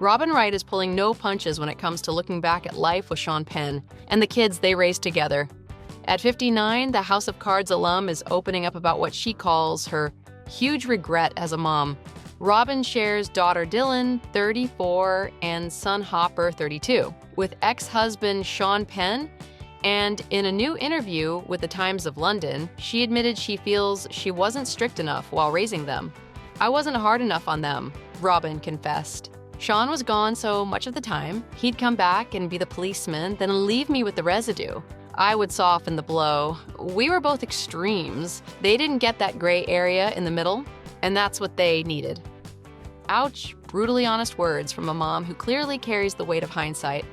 Robin Wright is pulling no punches when it comes to looking back at life with Sean Penn and the kids they raised together. At 59, the House of Cards alum is opening up about what she calls her huge regret as a mom. Robin shares daughter Dylan, 34, and son Hopper, 32, with ex-husband Sean Penn, and in a new interview with the Times of London, she admitted she feels she wasn't strict enough while raising them. "I wasn't hard enough on them," Robin confessed. "Sean was gone so much of the time. He'd come back and be the policeman, then leave me with the residue. I would soften the blow. We were both extremes. They didn't get that gray area in the middle, and that's what they needed." Ouch, brutally honest words from a mom who clearly carries the weight of hindsight.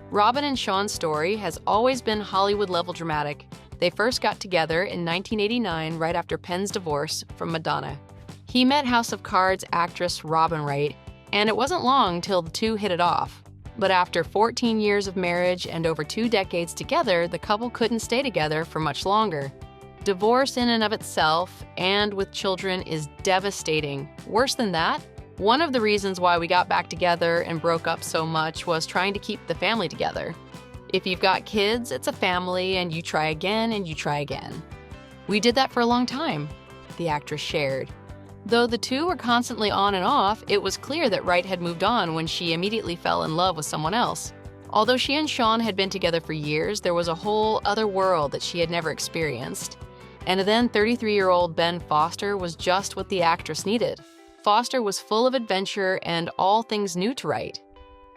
Robin and Sean's story has always been Hollywood-level dramatic. They first got together in 1989 right after Penn's divorce from Madonna. He met House of Cards actress Robin Wright, and it wasn't long till the two hit it off. But after 14 years of marriage and over 2 decades together, the couple couldn't stay together for much longer. Divorce in and of itself, and with children, is devastating. Worse than that, one of the reasons why we got back together and broke up so much was trying to keep the family together. If you've got kids, it's a family, and you try again and you try again. We did that for a long time, the actress shared. Though the two were constantly on and off, it was clear that Wright had moved on when she immediately fell in love with someone else. Although she and Sean had been together for years, there was a whole other world that she had never experienced. And then 33-year-old Ben Foster was just what the actress needed. Foster was full of adventure and all things new to Wright.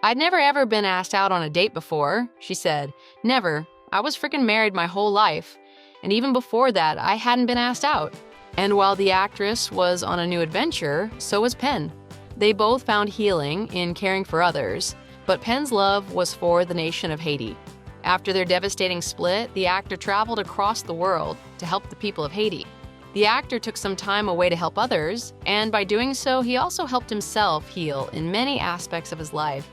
"I'd never ever been asked out on a date before," she said. "Never. I was freaking married my whole life. And even before that, I hadn't been asked out." And while the actress was on a new adventure, so was Penn. They both found healing in caring for others, but Penn's love was for the nation of Haiti. After their devastating split, the actor traveled across the world to help the people of Haiti. The actor took some time away to help others, and by doing so, he also helped himself heal in many aspects of his life.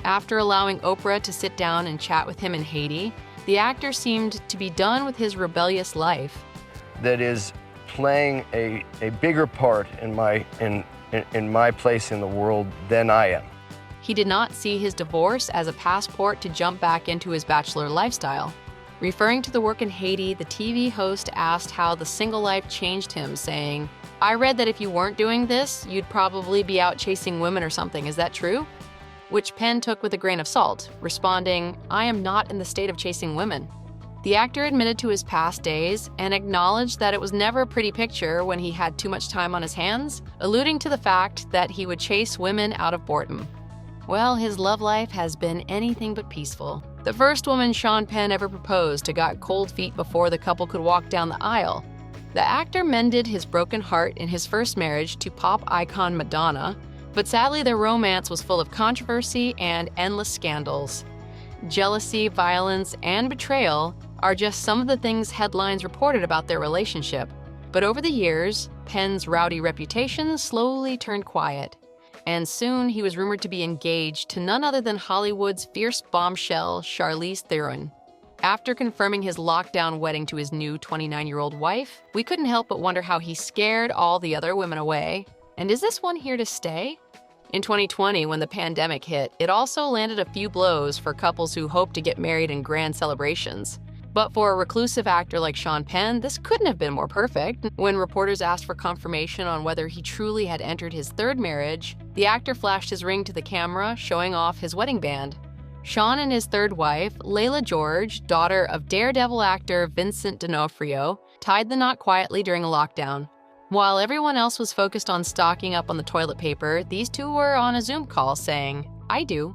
After allowing Oprah to sit down and chat with him in Haiti, the actor seemed to be done with his rebellious life. That is playing a bigger part in my place in the world than I am. He did not see his divorce as a passport to jump back into his bachelor lifestyle. Referring to the work in Haiti, the TV host asked how the single life changed him, saying, "I read that if you weren't doing this, you'd probably be out chasing women or something. Is that true?" Which Penn took with a grain of salt, responding, "I am not in the state of chasing women." The actor admitted to his past days and acknowledged that it was never a pretty picture when he had too much time on his hands, alluding to the fact that he would chase women out of boredom. Well, his love life has been anything but peaceful. The first woman Sean Penn ever proposed to got cold feet before the couple could walk down the aisle. The actor mended his broken heart in his first marriage to pop icon Madonna, but sadly their romance was full of controversy and endless scandals. Jealousy, violence, and betrayal are just some of the things headlines reported about their relationship. But over the years, Penn's rowdy reputation slowly turned quiet, and soon he was rumored to be engaged to none other than Hollywood's fierce bombshell, Charlize Theron. After confirming his lockdown wedding to his new 29-year-old wife, we couldn't help but wonder how he scared all the other women away. And is this one here to stay? In 2020, when the pandemic hit, it also landed a few blows for couples who hoped to get married in grand celebrations. But for a reclusive actor like Sean Penn, this couldn't have been more perfect. When reporters asked for confirmation on whether he truly had entered his third marriage, the actor flashed his ring to the camera, showing off his wedding band. Sean and his third wife, Layla George, daughter of Daredevil actor Vincent D'Onofrio, tied the knot quietly during a lockdown. While everyone else was focused on stocking up on the toilet paper, these two were on a Zoom call saying, "I do."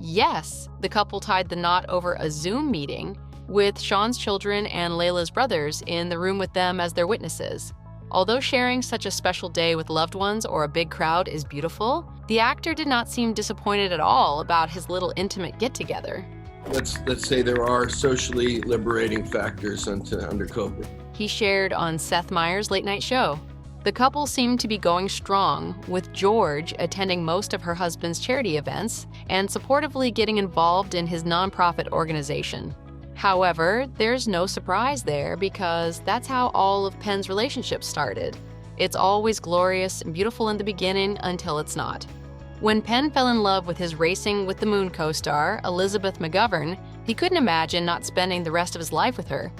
Yes, the couple tied the knot over a Zoom meeting, with Sean's children and Layla's brothers in the room with them as their witnesses. Although sharing such a special day with loved ones or a big crowd is beautiful, the actor did not seem disappointed at all about his little intimate get-together. Let's say there are socially liberating factors under COVID. He shared on Seth Meyers' late night show. The couple seemed to be going strong, with George attending most of her husband's charity events and supportively getting involved in his nonprofit organization. However, there's no surprise there because that's how all of Penn's relationships started. It's always glorious and beautiful in the beginning until it's not. When Penn fell in love with his Racing with the Moon co-star, Elizabeth McGovern, he couldn't imagine not spending the rest of his life with her.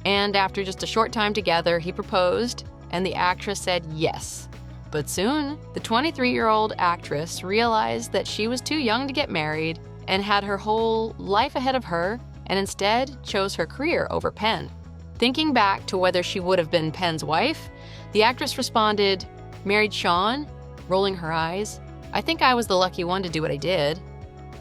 And after just a short time together, he proposed, and the actress said yes. But soon, the 23-year-old actress realized that she was too young to get married and had her whole life ahead of her, and instead chose her career over Penn. Thinking back to whether she would have been Penn's wife, the actress responded, "Married Sean?" rolling her eyes. "I think I was the lucky one to do what I did."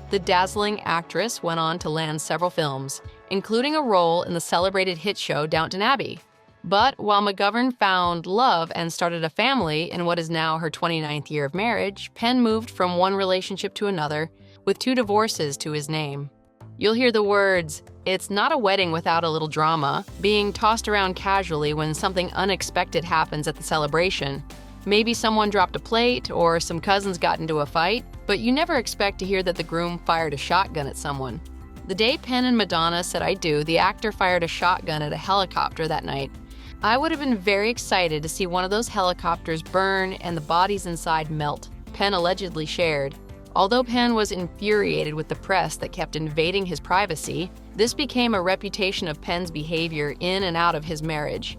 The dazzling actress went on to land several films, including a role in the celebrated hit show Downton Abbey. But while McGovern found love and started a family in what is now her 29th year of marriage, Penn moved from one relationship to another, with 2 divorces to his name. You'll hear the words, "It's not a wedding without a little drama," being tossed around casually when something unexpected happens at the celebration. Maybe someone dropped a plate or some cousins got into a fight, but you never expect to hear that the groom fired a shotgun at someone. The day Penn and Madonna said "I do," the actor fired a shotgun at a helicopter that night. I would have been very excited to see one of those helicopters burn and the bodies inside melt, Penn allegedly shared. Although Penn was infuriated with the press that kept invading his privacy, this became a reputation of Penn's behavior in and out of his marriage.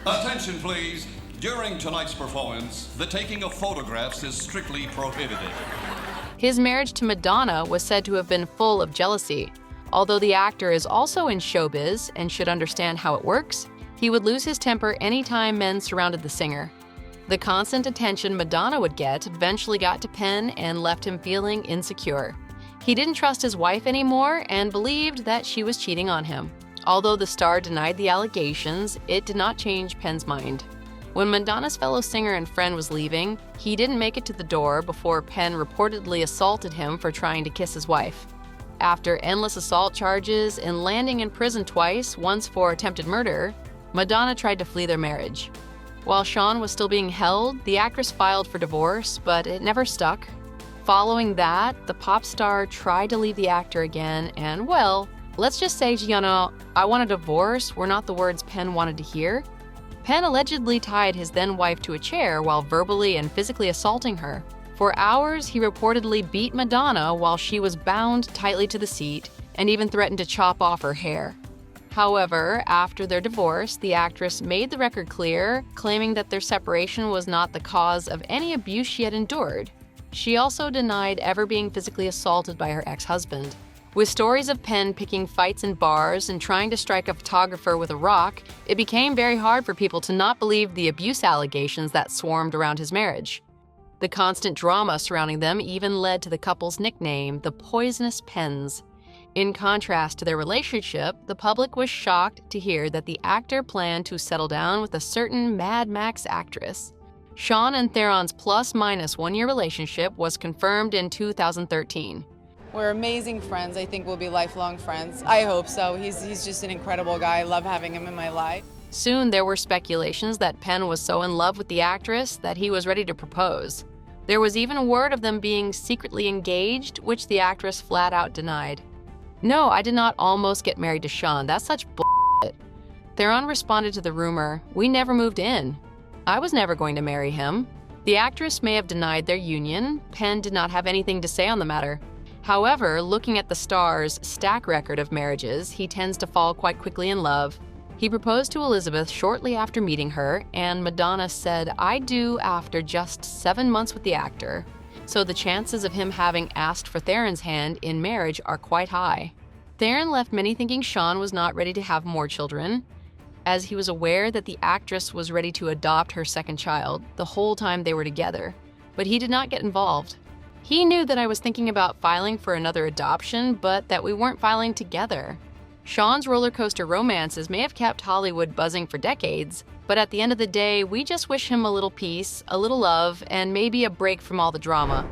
Attention, please. During tonight's performance, the taking of photographs is strictly prohibited. His marriage to Madonna was said to have been full of jealousy. Although the actor is also in showbiz and should understand how it works, he would lose his temper anytime men surrounded the singer. The constant attention Madonna would get eventually got to Penn and left him feeling insecure. He didn't trust his wife anymore and believed that she was cheating on him. Although the star denied the allegations, it did not change Penn's mind. When Madonna's fellow singer and friend was leaving, he didn't make it to the door before Penn reportedly assaulted him for trying to kiss his wife. After endless assault charges and landing in prison twice, once for attempted murder, Madonna tried to flee their marriage. While Sean was still being held, the actress filed for divorce, but it never stuck. Following that, the pop star tried to leave the actor again, and well, let's just say, "I want a divorce" were not the words Penn wanted to hear. Penn allegedly tied his then-wife to a chair while verbally and physically assaulting her. For hours, he reportedly beat Madonna while she was bound tightly to the seat and even threatened to chop off her hair. However, after their divorce, the actress made the record clear, claiming that their separation was not the cause of any abuse she had endured. She also denied ever being physically assaulted by her ex-husband. With stories of Penn picking fights in bars and trying to strike a photographer with a rock, it became very hard for people to not believe the abuse allegations that swarmed around his marriage. The constant drama surrounding them even led to the couple's nickname, the Poisonous Penns. In contrast to their relationship, the public was shocked to hear that the actor planned to settle down with a certain Mad Max actress. Sean and Theron's plus-minus one-year relationship was confirmed in 2013. We're amazing friends. I think we'll be lifelong friends. I hope so. He's just an incredible guy. I love having him in my life. Soon there were speculations that Penn was so in love with the actress that he was ready to propose. There was even word of them being secretly engaged, which the actress flat out denied. "No, I did not almost get married to Sean. That's such bullshit." Theron responded to the rumor, "We never moved in. I was never going to marry him." The actress may have denied their union. Penn did not have anything to say on the matter. However, looking at the star's stack record of marriages, he tends to fall quite quickly in love. He proposed to Elizabeth shortly after meeting her, and Madonna said "I do" after just 7 months with the actor. So the chances of him having asked for Theron's hand in marriage are quite high. Theron left many thinking Sean was not ready to have more children, as he was aware that the actress was ready to adopt her second child the whole time they were together, but he did not get involved. He knew that I was thinking about filing for another adoption, but that we weren't filing together. Sean's roller coaster romances may have kept Hollywood buzzing for decades, but at the end of the day, we just wish him a little peace, a little love, and maybe a break from all the drama.